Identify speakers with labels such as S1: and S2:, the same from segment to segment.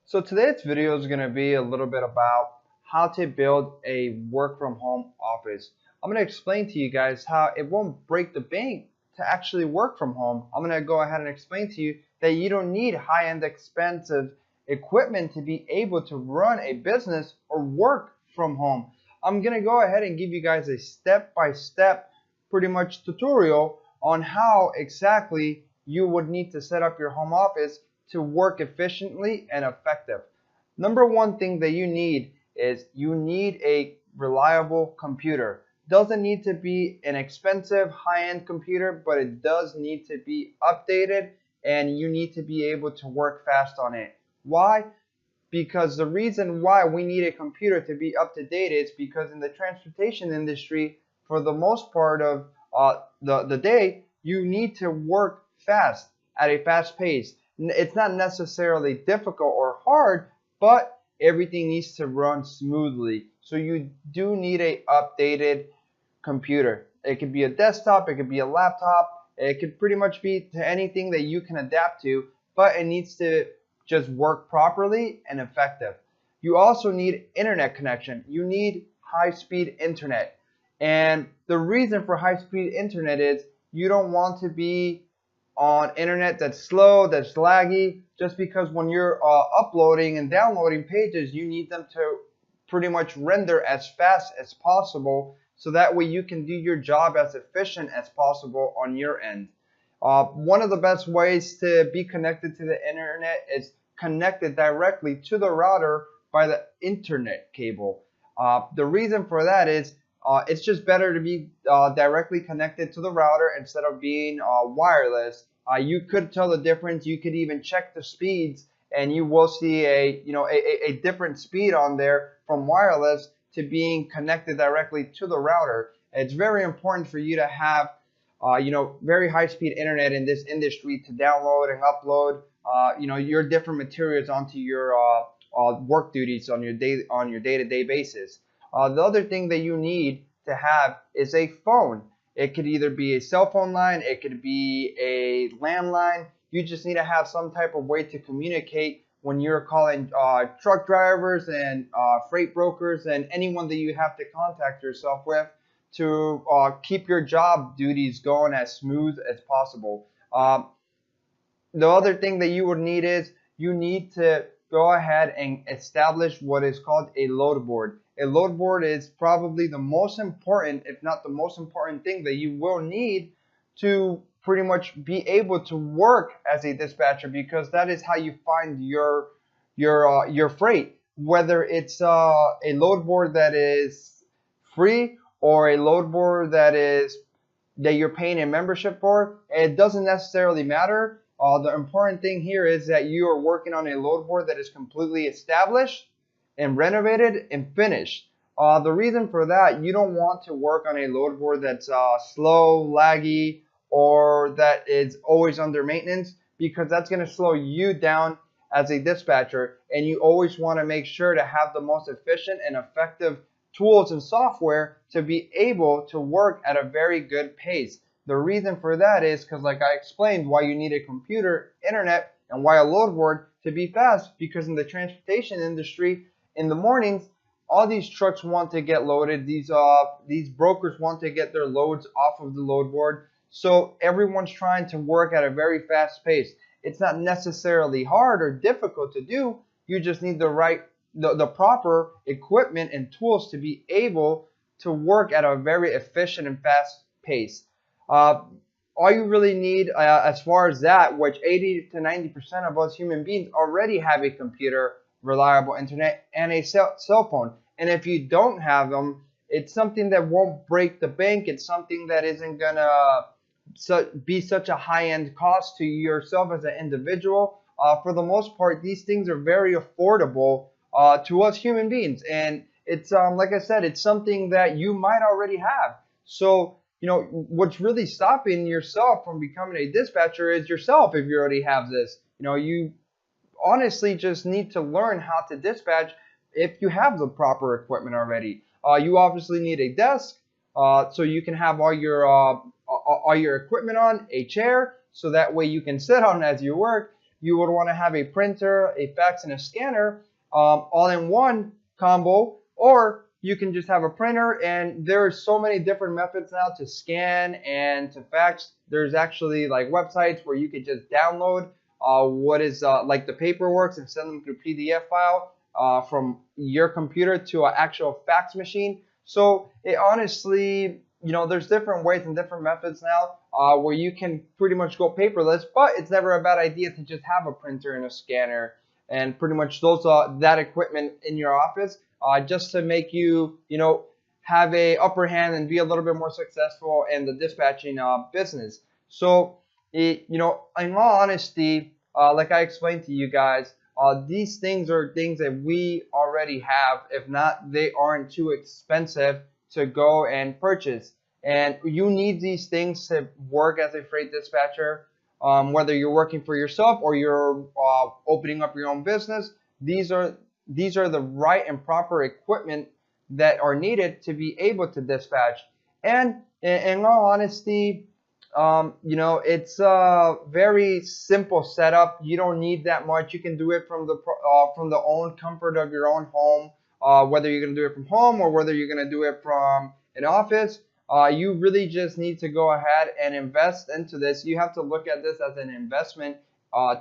S1: So today's video is going to be a little bit about how to build a work from home office. I'm going to explain to you guys how it won't break the bank to actually work from home. I'm going to go ahead and explain to you that you don't need high-end expensive equipment to be able to run a business or work from home. I'm going to go ahead and give you guys a step-by-step pretty much tutorial on how exactly you would need to set up your home office to work efficiently and effective. Number one thing that you need is you need a reliable computer. Doesn't need to be an expensive high-end computer, but it does need to be updated and you need to be able to work fast on it. Why? Because the reason why we need a computer to be up to date is because in the transportation industry, for the most part of the day, you need to work fast at a fast pace. It's not necessarily difficult or hard, but everything needs to run smoothly. So you do need a updated computer. It could be a desktop, it could be a laptop, it could pretty much be to anything that you can adapt to, but it needs to just work properly and effective. You also need internet connection. You need high-speed internet. And the reason for high-speed internet is you don't want to be on internet that's slow, that's laggy, just because when you're uploading and downloading pages, you need them to pretty much render as fast as possible so that way you can do your job as efficient as possible on your end. One of the best ways to be connected to the internet is connected directly to the router by the internet cable. The reason for that is it's just better to be directly connected to the router instead of being wireless. You could tell the difference. You could even check the speeds, and you will see a different speed on there from wireless to being connected directly to the router. It's very important for you to have very high-speed internet in this industry to download and upload your different materials onto your work duties on your day-to-day basis. The other thing that you need to have is a phone. It could either be a cell phone line, it could be a landline. You just need to have some type of way to communicate when you're calling truck drivers and freight brokers and anyone that you have to contact yourself with to keep your job duties going as smooth as possible. The other thing that you would need is you need to go ahead and establish what is called a load board. A load board is probably the most important, if not the most important thing that you will need to pretty much be able to work as a dispatcher, because that is how you find your freight. Whether it's a load board that is free or a load board that you're paying a membership for, it doesn't necessarily matter. The important thing here is that you are working on a load board that is completely established and renovated and finished. The reason for that, you don't want to work on a load board that's slow, laggy, or that is always under maintenance, because that's going to slow you down as a dispatcher, and you always want to make sure to have the most efficient and effective tools and software to be able to work at a very good pace. The reason for that is because, like I explained, why you need a computer, internet, and why a load board to be fast, because in the transportation industry, in the mornings, all these trucks want to get loaded. These brokers want to get their loads off of the load board. So everyone's trying to work at a very fast pace. It's not necessarily hard or difficult to do. You just need the proper equipment and tools to be able to work at a very efficient and fast pace. All you really need as far as that, which 80 to 90% of us human beings already have a computer, reliable internet, and a cell phone. And if you don't have them, it's something that won't break the bank. It's something that isn't gonna be such a high-end cost to yourself as an individual. For the most part, these things are very affordable to us human beings, and it's like I said, it's something that you might already have. So what's really stopping yourself from becoming a dispatcher is yourself. If you already have this, you honestly just need to learn how to dispatch if you have the proper equipment already. You obviously need a desk so you can have all your equipment on, a chair so that way you can sit on as you work, you would want to have a printer, a fax, and a scanner all in one combo, or you can just have a printer. And there are so many different methods now to scan and to fax. There's actually like websites where you could just download what is like the paperwork and send them through PDF file from your computer to an actual fax machine. So it honestly, there's different ways and different methods now where you can pretty much go paperless, but it's never a bad idea to just have a printer and a scanner and pretty much that equipment in your office just to make you, have a upper hand and be a little bit more successful in the dispatching business. So, in all honesty, like I explained to you guys, these things are things that we already have. If not, they aren't too expensive to go and purchase. And you need these things to work as a freight dispatcher, whether you're working for yourself or you're opening up your own business. These are the right and proper equipment that are needed to be able to dispatch. And in all honesty, it's a very simple setup. You don't need that much. You can do it from the own comfort of your own home, whether you're going to do it from home or whether you're going to do it from an office. You really just need to go ahead and invest into this. You have to look at this as an investment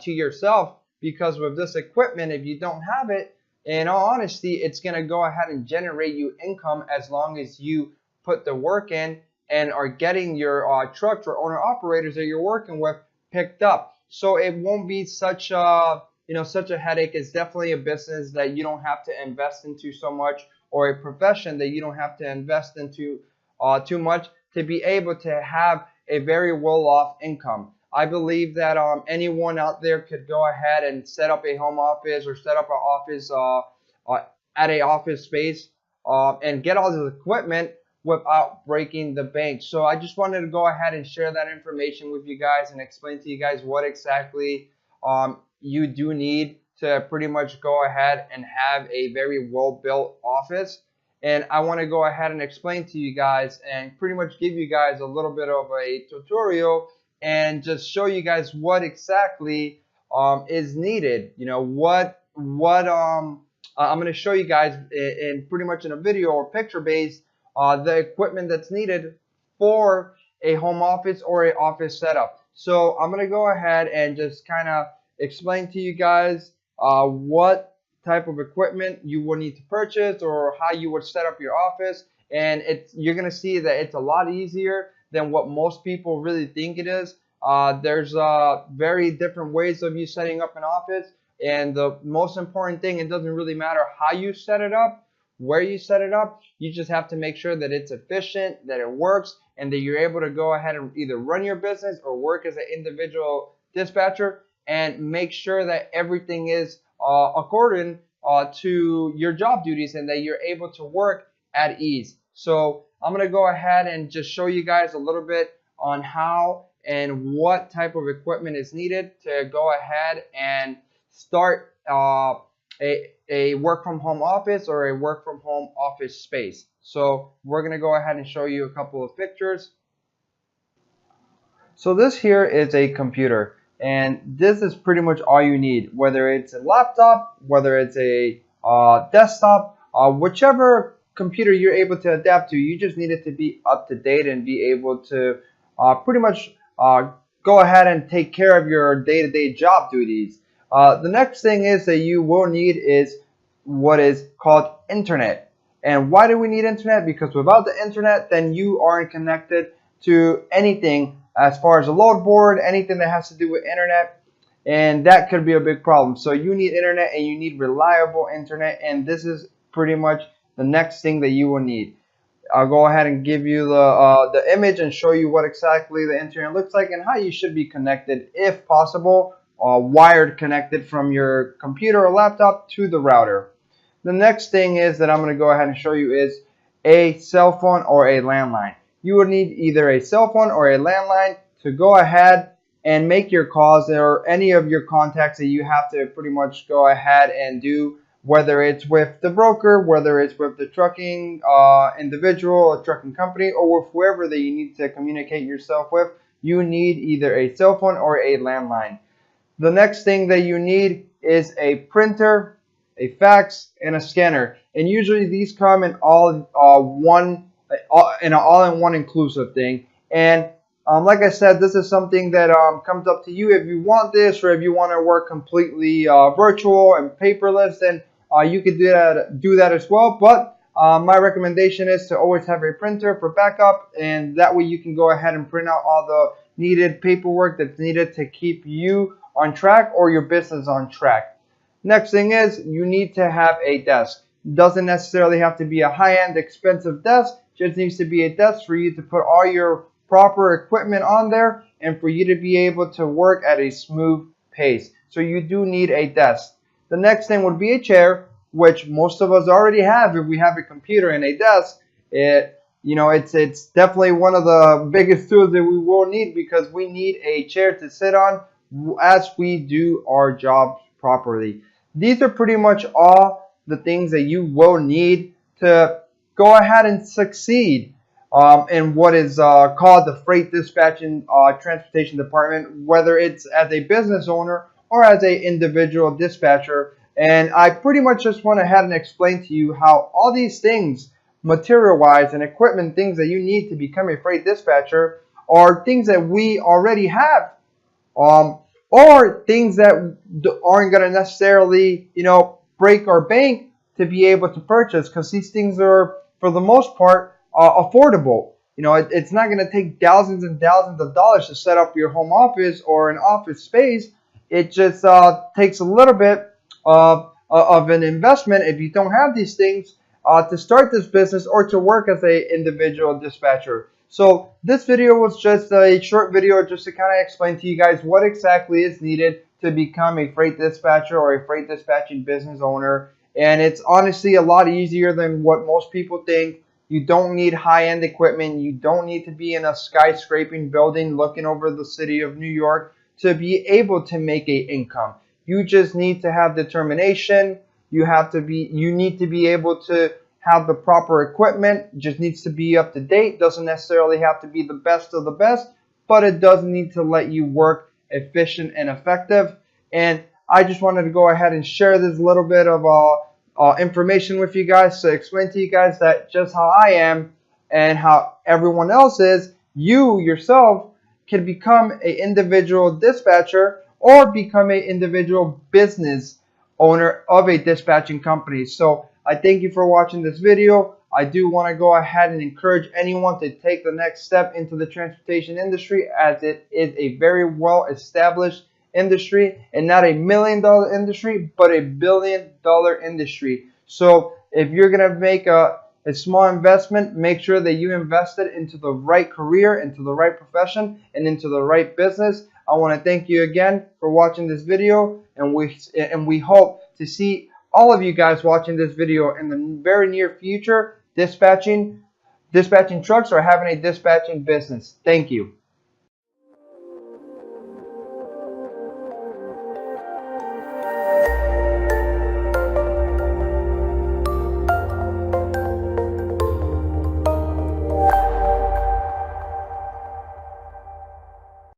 S1: to yourself, because with this equipment, if you don't have it, in all honesty, it's going to go ahead and generate you income as long as you put the work in and are getting your trucks or owner operators that you're working with picked up. So it won't be such a headache. It's definitely a business that you don't have to invest into so much, or a profession that you don't have to invest into too much to be able to have a very well-off income. I believe that anyone out there could go ahead and set up a home office or set up an office at a office space and get all this equipment without breaking the bank. So I just wanted to go ahead and share that information with you guys and explain to you guys what exactly you do need to pretty much go ahead and have a very well-built office. And I want to go ahead and explain to you guys and pretty much give you guys a little bit of a tutorial and just show you guys what exactly is needed. I'm going to show you guys in pretty much in a video or picture based the equipment that's needed for a home office or a office setup. So I'm going to go ahead and just kind of explain to you guys what type of equipment you will need to purchase or how you would set up your office. And you're going to see that it's a lot easier than what most people really think it is. There's very different ways of you setting up an office, and the most important thing, it doesn't really matter how you set it up, where you set it up. You just have to make sure that it's efficient, that it works, and that you're able to go ahead and either run your business or work as an individual dispatcher, and make sure that everything is according to your job duties and that you're able to work at ease. So I'm going to go ahead and just show you guys a little bit on how and what type of equipment is needed to go ahead and start a work from home office or a work from home office space. So we're going to go ahead and show you a couple of pictures. So this here is a computer, and this is pretty much all you need, whether it's a laptop, whether it's a desktop, whichever computer you're able to adapt to. You just need it to be up to date and be able to pretty much go ahead and take care of your day-to-day job duties. The next thing is that you will need is what is called internet. And why do we need internet? Because without the internet, then you aren't connected to anything as far as a load board, anything that has to do with internet, and that could be a big problem. So you need internet, and you need reliable internet, and this is pretty much the next thing that you will need. I'll go ahead and give you the image and show you what exactly the internet looks like and how you should be connected, if possible, wired connected from your computer or laptop to the router. The next thing is that I'm going to go ahead and show you is a cell phone or a landline. You would need either a cell phone or a landline to go ahead and make your calls or any of your contacts that you have to pretty much go ahead and do, whether it's with the broker, whether it's with the trucking individual or trucking company, or with whoever that you need to communicate yourself with. You need either a cell phone or a landline. The next thing that you need is a printer, a fax, and a scanner. And usually these come in an all-in-one inclusive thing. And like I said, this is something that comes up to you. If you want this, or if you want to work completely virtual and paperless, then you could do that as well. But my recommendation is to always have a printer for backup, and that way you can go ahead and print out all the needed paperwork that's needed to keep you on track or your business on track. Next thing is you need to have a desk. Doesn't necessarily have to be a high-end expensive desk, just needs to be a desk for you to put all your proper equipment on there and for you to be able to work at a smooth pace. So you do need a desk. The next thing would be a chair, which most of us already have if we have a computer and a desk. It's definitely one of the biggest tools that we will need, because we need a chair to sit on as we do our job properly. These are pretty much all the things that you will need to go ahead and succeed in what is called the freight dispatching transportation department, whether it's as a business owner or as an individual dispatcher. And I pretty much just went ahead and explained to you how all these things, material-wise and equipment, things that you need to become a freight dispatcher, are things that we already have, or things that aren't going to necessarily, break our bank to be able to purchase, because these things are, for the most part, affordable. It's not going to take thousands and thousands of dollars to set up your home office or an office space. It just takes a little bit of an investment if you don't have these things to start this business or to work as an individual dispatcher. So this video was just a short video just to kind of explain to you guys what exactly is needed to become a freight dispatcher or a freight dispatching business owner. And it's honestly a lot easier than what most people think. You don't need high-end equipment. You don't need to be in a skyscraping building looking over the city of New York to be able to make an income. You just need to have determination. You need to be able to have the proper equipment. It just needs to be up to date. Doesn't necessarily have to be the best of the best, but it does need to let you work efficient and effective. And I just wanted to go ahead and share this little bit of information with you guys to explain to you guys that just how I am and how everyone else is, you yourself can become an individual dispatcher or become an individual business owner of a dispatching company. So I thank you for watching this video. I do want to go ahead and encourage anyone to take the next step into the transportation industry, as it is a very well established industry, and not $1 million industry, but $1 billion industry. So if you're going to make a small investment, make sure that you invest it into the right career, into the right profession, and into the right business. I want to thank you again for watching this video, and we hope to see all of you guys watching this video in the very near future, dispatching trucks or having a dispatching business. Thank you.